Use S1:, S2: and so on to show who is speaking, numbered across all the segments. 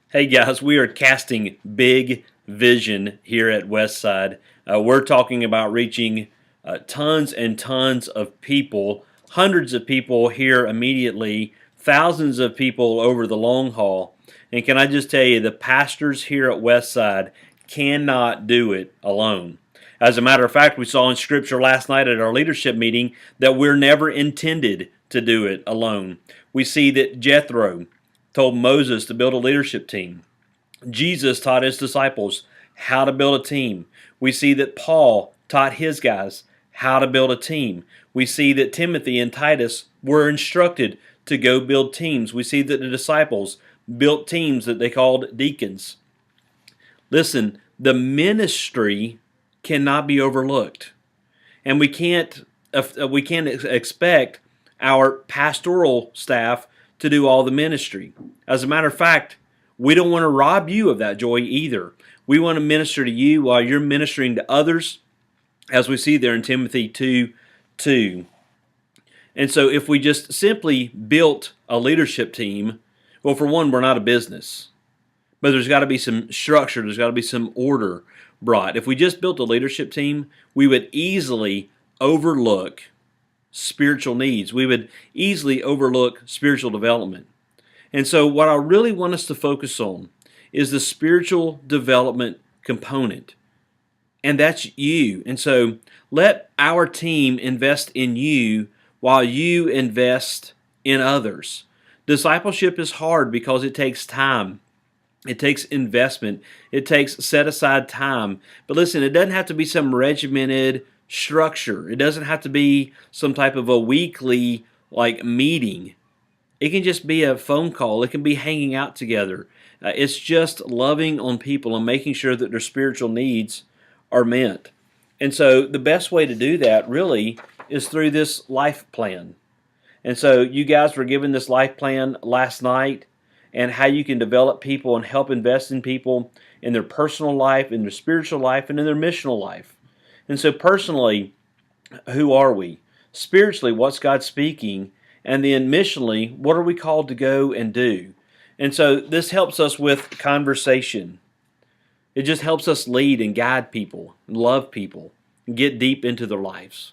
S1: Hey guys, we are casting big vision here at Westside. We're talking about reaching tons and tons of people, hundreds of people here immediately, thousands of people over the long haul. And can I just tell you, the pastors here at Westside cannot do it alone. As a matter of fact, we saw in Scripture last night at our leadership meeting that we're never intended to do it alone. We see that Jethro told Moses to build a leadership team. Jesus taught his disciples how to build a team. We see that Paul taught his guys how to build a team. We see that Timothy and Titus were instructed to go build teams. We see that the disciples built teams that they called deacons. Listen, the ministry cannot be overlooked. And we can't expect our pastoral staff to do all the ministry. As a matter of fact, we don't want to rob you of that joy either. We want to minister to you while you're ministering to others, as we see there in Timothy 2:2. And so if we just simply built a leadership team, well, for one, we're not a business. But there's got to be some structure, there's got to be some order brought. If we just built a leadership team, we would easily overlook spiritual needs. We would easily overlook spiritual development. And so what I really want us to focus on is the spiritual development component. And that's you. And so let our team invest in you while you invest in others. Discipleship is hard because it takes time. It takes investment. It takes set aside time. But listen, it doesn't have to be some regimented structure. It doesn't have to be some type of a weekly meeting. It can just be a phone call. It can be hanging out together. It's just loving on people and making sure that their spiritual needs are met. And so the best way to do that really is through this life plan. And so you guys were given this life plan last night, and how you can develop people and help invest in people in their personal life, in their spiritual life, and in their missional life. And so personally, who are we? Spiritually, what's God speaking? And then missionally, what are we called to go and do? And so this helps us with conversation. It just helps us lead and guide people, and love people, and get deep into their lives.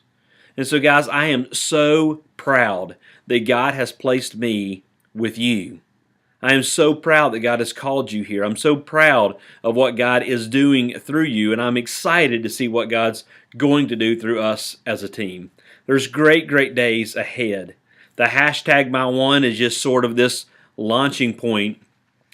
S1: And so guys, I am so proud that God has placed me with you. I am so proud that God has called you here. I'm so proud of what God is doing through you, and I'm excited to see what God's going to do through us as a team. There's great, great days ahead. The hashtag #MyOne is just sort of this launching point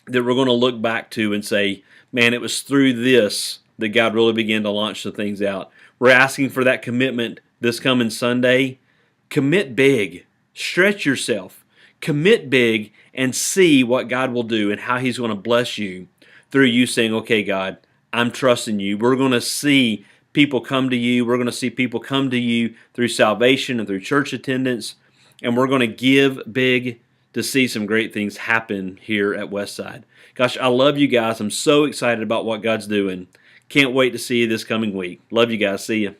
S1: that we're going to look back to and say, man, it was through this that God really began to launch the things out. We're asking for that commitment this coming Sunday. Commit big. Stretch yourself. Commit big and see what God will do and how He's going to bless you through you saying, okay, God, I'm trusting you. We're going to see people come to you. We're going to see people come to you through salvation and through church attendance. And we're going to give big to see some great things happen here at Westside. Gosh, I love you guys. I'm so excited about what God's doing. Can't wait to see you this coming week. Love you guys. See you.